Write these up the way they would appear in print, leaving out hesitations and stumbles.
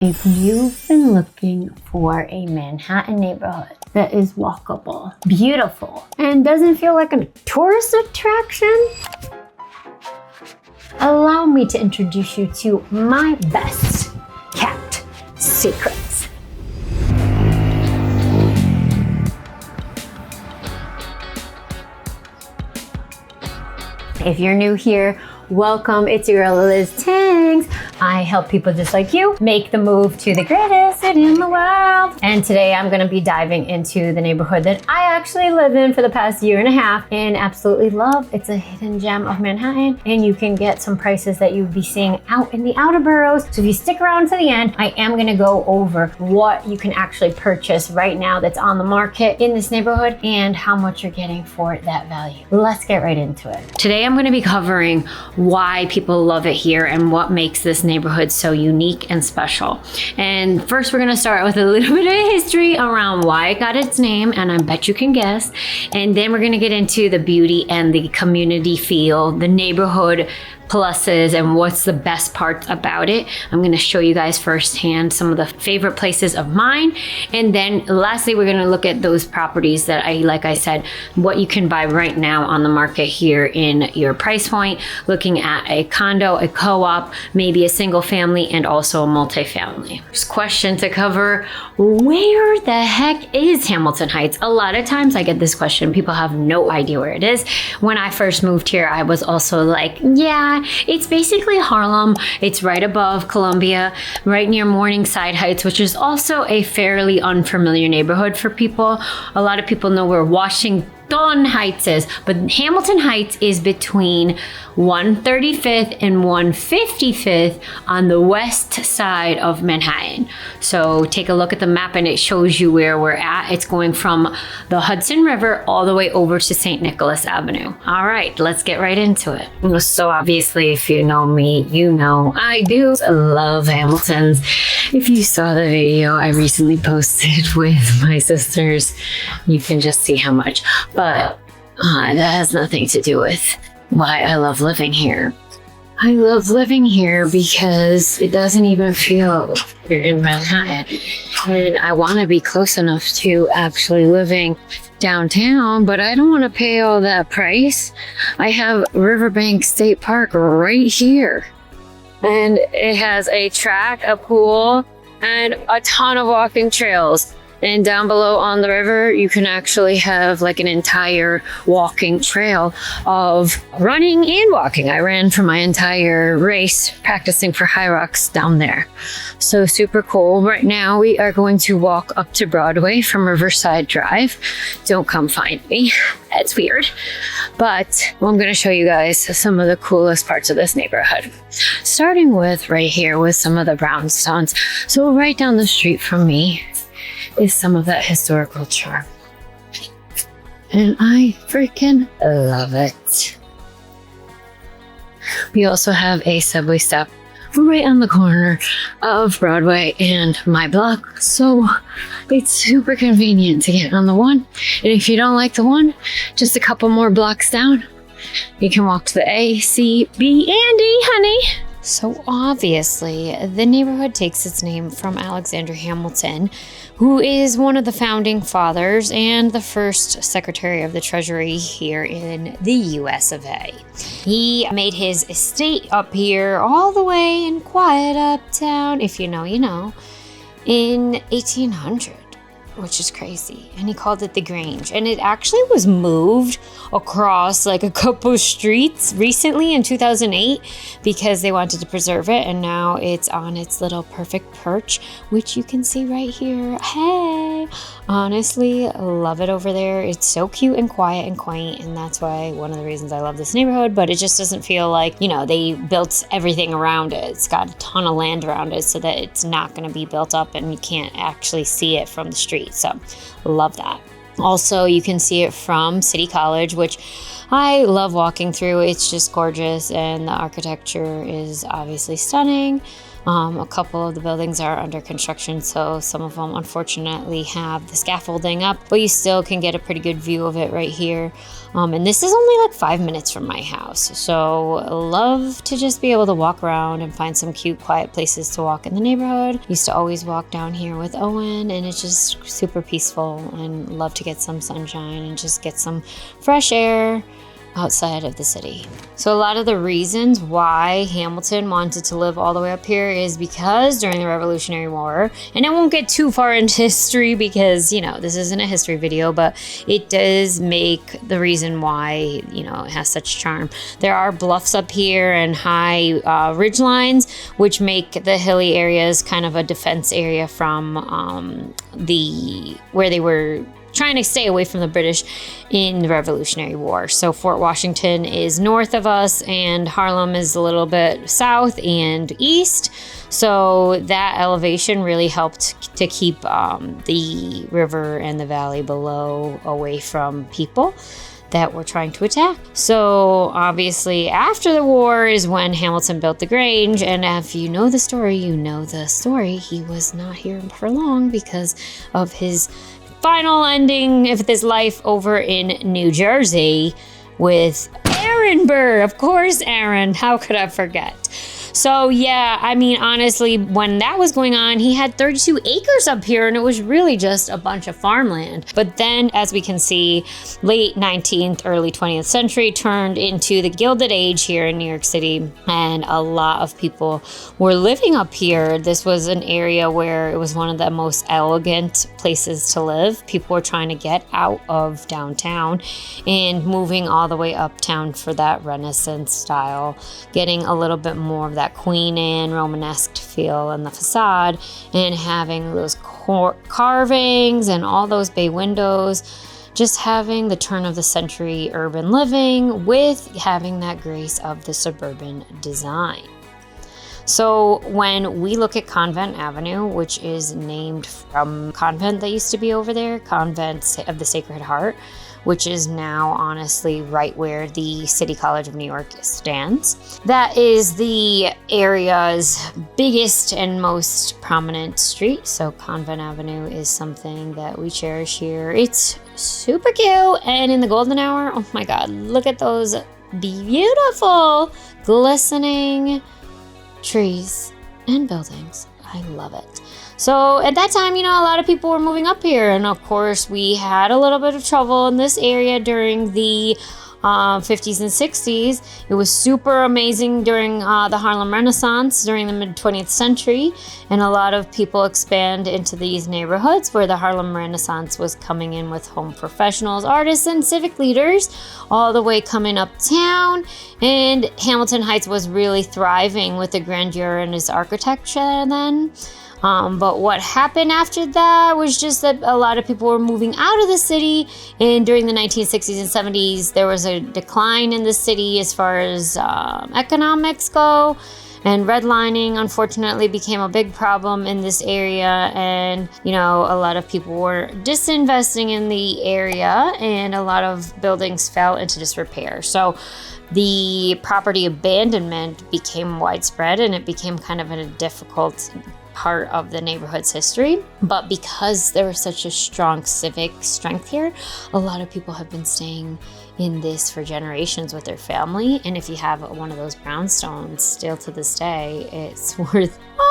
If you've been looking for a Manhattan neighborhood that is walkable, beautiful, and doesn't feel like a tourist attraction, allow me to introduce you to my best kept secrets. If you're new here, welcome. It's your girl Lizzztings. I help people just like you make the move to the greatest city in the world. And today I'm gonna be diving into the neighborhood that I actually live in for the past year and a half and absolutely love. It's a hidden gem of Manhattan, and you can get some prices that you would be seeing out in the outer boroughs. So if you stick around to the end, I am gonna go over what you can actually purchase right now that's on the market in this neighborhood and how much you're getting for that value. Let's get right into it. Today I'm gonna be covering why people love it here and what makes this neighborhood so unique and special. And first we're gonna start with a little bit of history around why it got its name, and I bet you can guess. And then we're gonna get into the beauty and the community feel, the neighborhood pluses, and what's the best parts about it. I'm gonna show you guys firsthand some of the favorite places of mine. And then lastly, we're gonna look at those properties that like I said, what you can buy right now on the market here in your price point, looking at a condo, a co-op, maybe a single family, and also a multifamily. First question to cover, where the heck is Hamilton Heights? A lot of times I get this question, people have no idea where it is. When I first moved here, I was also like, yeah, it's basically Harlem. It's right above Columbia, right near Morningside Heights, which is also a fairly unfamiliar neighborhood for people. A lot of people know where Washington Heights is, but Hamilton Heights is between 135th and 155th on the west side of Manhattan. So take a look at the map and it shows you where we're at. It's going from the Hudson River all the way over to St. Nicholas Avenue. All right, let's get right into it. So obviously, if you know me, you know I do love Hamilton's. If you saw the video I recently posted with my sisters, you can just see how much. But that has nothing to do with why I love living here. I love living here because it doesn't even feel you're in Manhattan. And I want to be close enough to actually living downtown, but I don't want to pay all that price. I have Riverbank State Park right here. And it has a track, a pool, and a ton of walking trails. And down below on the river, you can actually have like an entire walking trail of running and walking. I ran for my entire race practicing for High Rocks down there. So super cool. Right now we are going to walk up to Broadway from Riverside Drive. Don't come find me. That's weird. But I'm going to show you guys some of the coolest parts of this neighborhood. Starting with right here with some of the brownstones. So right down the street from me is some of that historical charm. And I freaking love it. We also have a subway stop right on the corner of Broadway and my block. So it's super convenient to get on the one. And if you don't like the one, just a couple more blocks down, you can walk to the A, C, B, and D, honey. So obviously, the neighborhood takes its name from Alexander Hamilton, who is one of the founding fathers and the first Secretary of the Treasury here in the US of A. He made his estate up here all the way in quiet Uptown, if you know, you know, in 1800. Which is crazy. And he called it the Grange. And it actually was moved across like a couple streets recently in 2008 because they wanted to preserve it. And now it's on its little perfect perch, which you can see right here. Hey, honestly, love it over there. It's so cute and quiet and quaint. And that's why one of the reasons I love this neighborhood. But it just doesn't feel like, you know, they built everything around it. It's got a ton of land around it so that it's not going to be built up and you can't actually see it from the street. So love that. Also, you can see it from City College, which I love walking through. It's just gorgeous and the architecture is obviously stunning. A couple of the buildings are under construction, so some of them unfortunately have the scaffolding up, but you still can get a pretty good view of it right here. And this is only like 5 minutes from my house, so love to just be able to walk around and find some cute, quiet places to walk in the neighborhood. Used to always walk down here with Owen, and it's just super peaceful, and love to get some sunshine and just get some fresh air outside of the city. So a lot of the reasons why Hamilton wanted to live all the way up here is because during the Revolutionary War, and I won't get too far into history because, you know, this isn't a history video, but it does make the reason why, you know, it has such charm. There are bluffs up here and high ridge lines, which make the hilly areas kind of a defense area from where they were trying to stay away from the British in the Revolutionary War. So Fort Washington is north of us, and Harlem is a little bit south and east. So that elevation really helped to keep the river and the valley below away from people that were trying to attack. So obviously after the war is when Hamilton built the Grange, and if you know the story, you know the story. He was not here for long because of his final ending of his life over in New Jersey with Aaron Burr. Of course, Aaron. How could I forget? So yeah, I mean, honestly, when that was going on, he had 32 acres up here, and it was really just a bunch of farmland. But then, as we can see, late 19th, early 20th century turned into the Gilded Age here in New York City, and a lot of people were living up here. This was an area where it was one of the most elegant places to live. People were trying to get out of downtown and moving all the way uptown for that Renaissance style, getting a little bit more of that Queen Anne Romanesque feel in the facade, and having those carvings and all those bay windows, just having the turn of the century urban living with having that grace of the suburban design. So when we look at Convent Avenue, which is named from a convent that used to be over there, Convent of the Sacred Heart, which is now honestly right where the City College of New York stands. That is the area's biggest and most prominent street. So Convent Avenue is something that we cherish here. It's super cute. And in the golden hour, oh my God, look at those beautiful, glistening trees and buildings. I love it. So at that time, you know, a lot of people were moving up here. And of course, we had a little bit of trouble in this area during the 50s and 60s. It was super amazing during the Harlem Renaissance during the mid-20th century. And a lot of people expand into these neighborhoods where the Harlem Renaissance was coming in with home professionals, artists, and civic leaders, all the way coming uptown. And Hamilton Heights was really thriving with the grandeur in its architecture then. But what happened after that was just that a lot of people were moving out of the city, and during the 1960s and 70s, there was a decline in the city as far as economics go, and redlining unfortunately became a big problem in this area, and you know, a lot of people were disinvesting in the area, and a lot of buildings fell into disrepair. So the property abandonment became widespread, and it became kind of a difficult part of the neighborhood's history. But because there was such a strong civic strength here, a lot of people have been staying in this for generations with their family. And if you have one of those brownstones, still to this day, it's worth a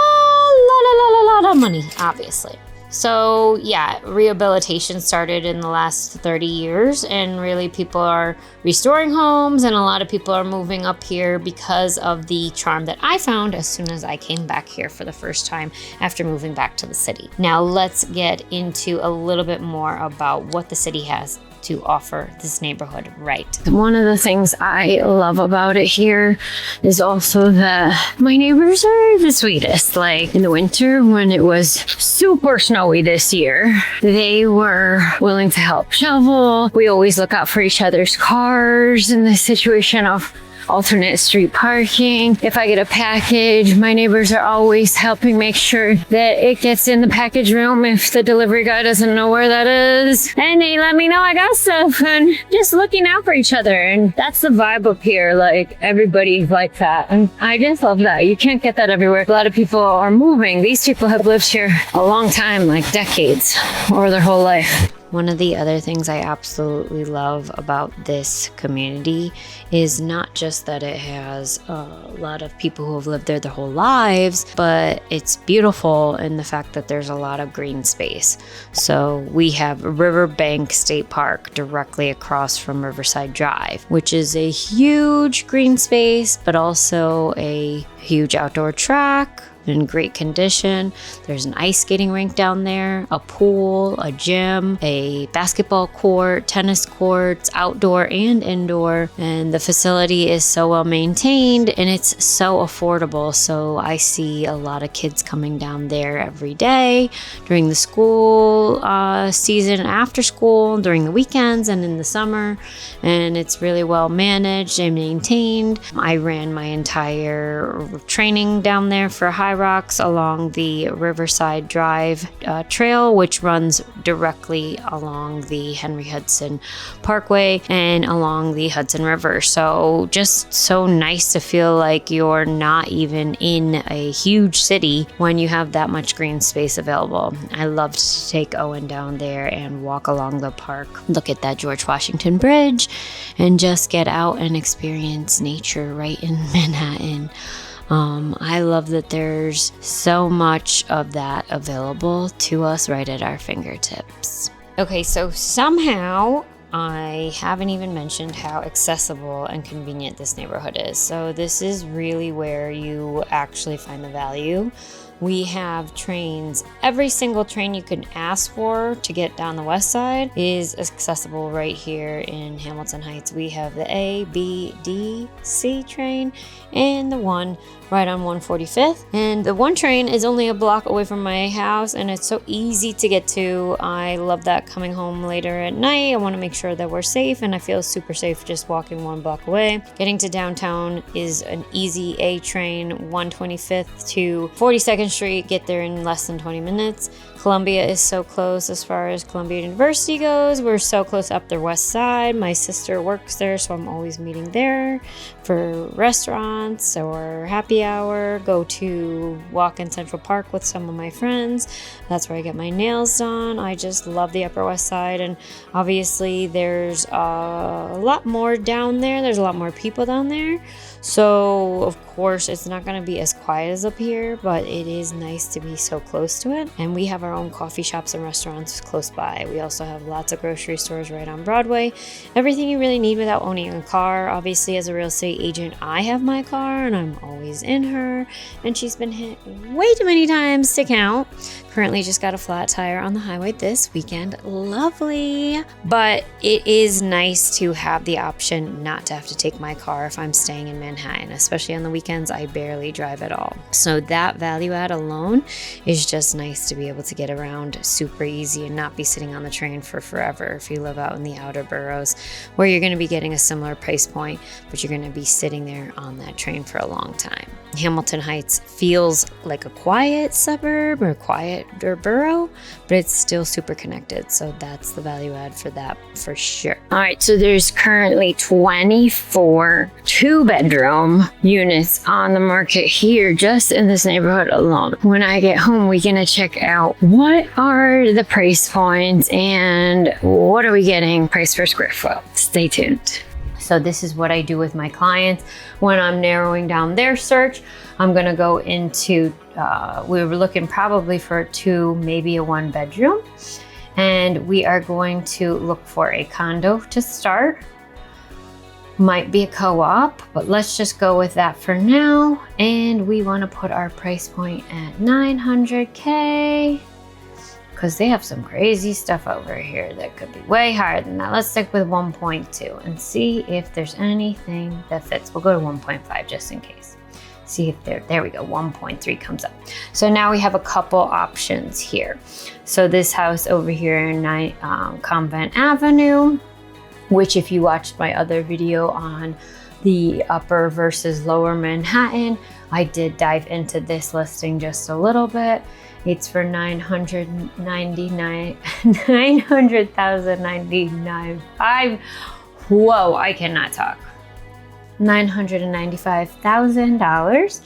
lot of money, obviously. So yeah, rehabilitation started in the last 30 years, and really people are restoring homes, and a lot of people are moving up here because of the charm that I found as soon as I came back here for the first time after moving back to the city. Now let's get into a little bit more about what the city has to offer this neighborhood right. One of the things I love about it here is also that my neighbors are the sweetest. Like in the winter when it was super snowy this year, they were willing to help shovel. We always look out for each other's cars in the situation of alternate street parking. If I get a package, my neighbors are always helping make sure that it gets in the package room if the delivery guy doesn't know where that is. And they let me know I got stuff, and just looking out for each other. And that's the vibe up here. Like, everybody's like that. And I just love that. You can't get that everywhere. A lot of people are moving. These people have lived here a long time, like decades or their whole life. One of the other things I absolutely love about this community is not just that it has a lot of people who have lived there their whole lives, but it's beautiful in the fact that there's a lot of green space. So we have Riverbank State Park directly across from Riverside Drive, which is a huge green space, but also a huge outdoor track in great condition. There's an ice skating rink down there, a pool, a gym, a basketball court, tennis courts, outdoor and indoor. And the facility is so well maintained and it's so affordable. So I see a lot of kids coming down there every day during the school season, after school, during the weekends and in the summer. And it's really well managed and maintained. I ran my entire training down there for High Rocks along the Riverside Drive trail, which runs directly along the Henry Hudson Parkway and along the Hudson River. So just so nice to feel like you're not even in a huge city when you have that much green space available. I loved to take Owen down there and walk along the park, look at that George Washington Bridge, and just get out and experience nature right in Manhattan. I love that there's so much of that available to us right at our fingertips. Okay, so somehow I haven't even mentioned how accessible and convenient this neighborhood is. So this is really where you actually find the value. We have trains. Every single train you can ask for to get down the west side is accessible right here in Hamilton Heights. We have the A, B, D, C train and the one right on 145th. And the one train is only a block away from my house and it's so easy to get to. I love that coming home later at night. I want to make sure that we're safe and I feel super safe just walking one block away. Getting to downtown is an easy A train, 125th to 42nd Street, get there in less than 20 minutes. Columbia is so close as far as Columbia University goes. We're so close up the west side. My sister works there, so I'm always meeting there for restaurants or happy hour. Go to walk in Central Park with some of my friends. That's where I get my nails done. I just love the Upper West Side, and obviously there's a lot more down there. There's a lot more people down there. So of course it's not going to be as quiet as up here, but it is nice to be so close to it. And we have our own coffee shops and restaurants close by. We also have lots of grocery stores right on Broadway. Everything you really need without owning a car. Obviously, as a real estate agent, I have my car and I'm always in her, and she's been hit way too many times to count. Currently just got a flat tire on the highway this weekend. Lovely. But it is nice to have the option not to have to take my car if I'm staying in Manhattan, especially on the weekends. I barely drive at all. So that value add alone is just nice to be able to get around super easy and not be sitting on the train for forever if you live out in the outer boroughs, where you're going to be getting a similar price point, but you're going to be sitting there on that train for a long time. Hamilton Heights feels like a quiet suburb or quieter borough, but it's still super connected. So that's the value add for that for sure. All right, so there's currently 24 two-bedroom units on the market here, just in this neighborhood alone. When I get home, we're gonna check out what are the price points and what are we getting price per square foot. Stay tuned. So this is what I do with my clients when I'm narrowing down their search. I'm gonna go into, we were looking probably for a 2, maybe a 1 bedroom. And we are going to look for a condo to start. Might be a co-op, but let's just go with that for now. And we wanna put our price point at 900K. Because they have some crazy stuff over here that could be way higher than that. Let's stick with 1.2 and see if there's anything that fits. We'll go to 1.5 just in case. See if there we go, 1.3 comes up. So now we have a couple options here. So this house over here in Convent Avenue, which if you watched my other video on the upper versus lower Manhattan. I did dive into this listing just a little bit. It's for $900,099. Whoa, I cannot talk. $995,000.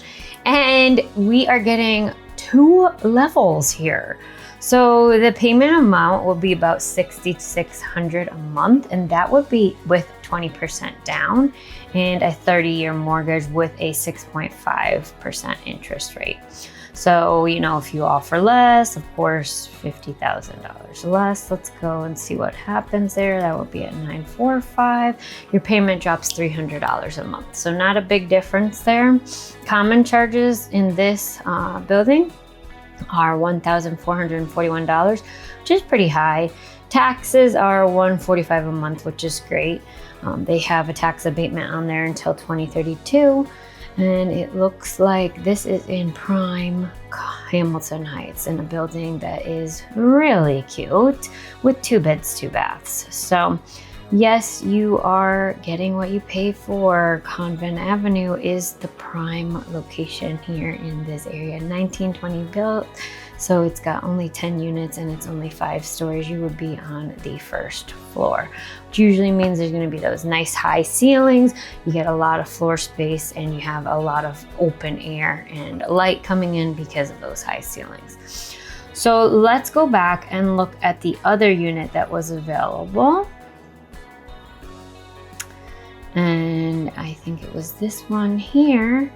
And we are getting 2 levels here. So the payment amount will be about $6,600 a month, and that would be with 20% down and a 30-year mortgage with a 6.5% interest rate. So, you know, if you offer less, of course, $50,000 less. Let's go and see what happens there. That would be at $945. Your payment drops $300 a month. So not a big difference there. Common charges in this building are $1,441, which is pretty high. Taxes are $145 a month, which is great. They have a tax abatement on there until 2032. And it looks like this is in prime Hamilton Heights in a building that is really cute with 2 beds, 2 baths. So yes, you are getting what you pay for. Convent Avenue is the prime location here in this area. 1920 built, so it's got only 10 units and it's only 5 stories. You would be on the first floor, which usually means there's going to be those nice high ceilings. You get a lot of floor space and you have a lot of open air and light coming in because of those high ceilings. So let's go back and look at the other unit that was available. And I think it was this one here.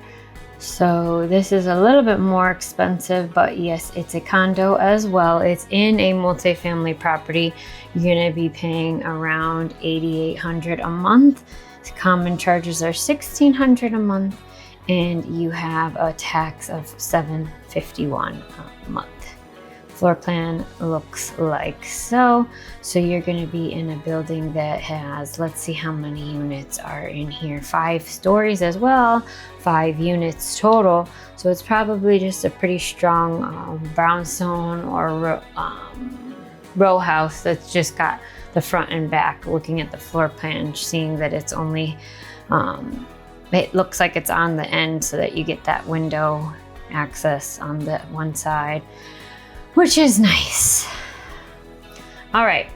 So this is a little bit more expensive, but yes, it's a condo as well. It's in a multifamily property. You're gonna be paying around $8,800 a month. Common charges are $1,600 a month, and you have a tax of $751 a month. Floor plan looks like so. So you're going to be in a building that has, let's see how many units are in here. 5 stories as well, 5 units total. So it's probably just a pretty strong brownstone or row house that's just got the front and back. Looking at the floor plan, seeing that it's only, it looks like it's on the end so that you get that window access on the one side, which is nice. All right.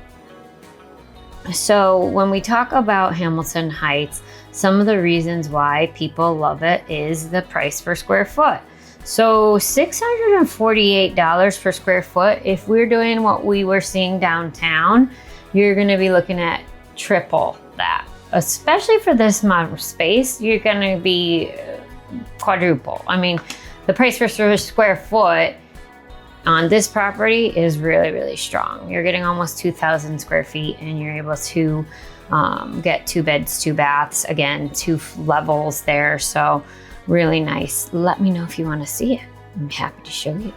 So when we talk about Hamilton Heights, some of the reasons why people love it is the price per square foot. So $648 per square foot. If we're doing what we were seeing downtown, you're going to be looking at triple that. Especially for this amount of space, you're going to be quadruple. I mean, the price per square foot on this property is really, really strong. You're getting almost 2,000 square feet and you're able to get 2 beds, 2 baths, again, 2 levels there. So really nice. Let me know if you want to see it. I'm happy to show you.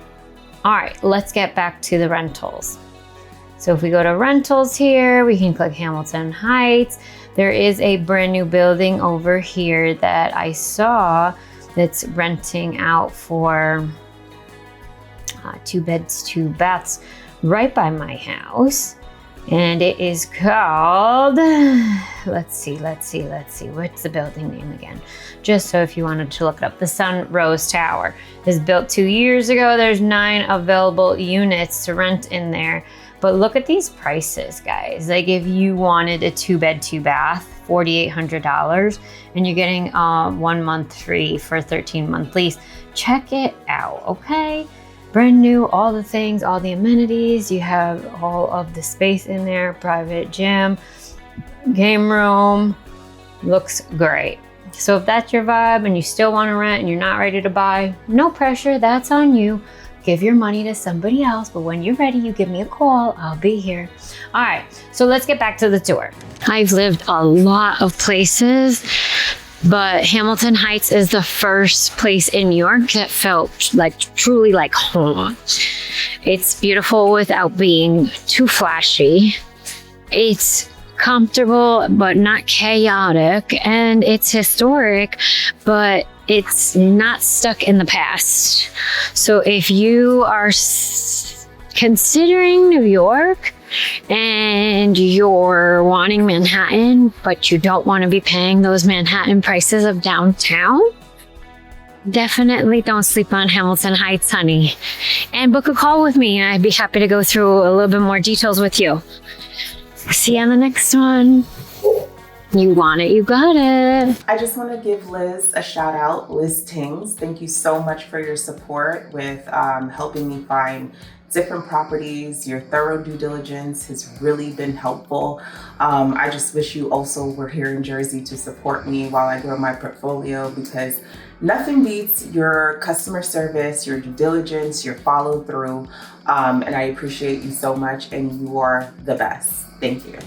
All right, let's get back to the rentals. So if we go to rentals here, we can click Hamilton Heights. There is a brand new building over here that I saw that's renting out for 2 beds, 2 baths right by my house. And it is called, let's see, what's the building name again? Just so if you wanted to look it up, the Sunrose Tower is built 2 years ago. There's 9 available units to rent in there. But look at these prices, guys. Like if you wanted a 2 bed, 2 bath, $4,800, and you're getting 1 month free for a 13-month lease. Check it out, okay? Brand new, all the things, all the amenities. You have all of the space in there, private gym, game room. Looks great. So if that's your vibe and you still want to rent and you're not ready to buy, no pressure, that's on you. Give your money to somebody else, but when you're ready, you give me a call. I'll be here. All right, so let's get back to the tour. I've lived a lot of places, but Hamilton Heights is the first place in New York that felt like truly like home. It's beautiful without being too flashy. It's comfortable, but not chaotic. And it's historic, but it's not stuck in the past. So if you are considering New York, and you're wanting Manhattan, but you don't want to be paying those Manhattan prices of downtown, definitely don't sleep on Hamilton Heights, honey. And book a call with me. I'd be happy to go through a little bit more details with you. See you on the next one. You want it, you got it. I just want to give Liz a shout out, Lizzztings. Thank you so much for your support with helping me find different properties. Your thorough due diligence has really been helpful. I just wish you also were here in Jersey to support me while I grow my portfolio, because nothing beats your customer service, your due diligence, your follow through. And I appreciate you so much, and you are the best. Thank you.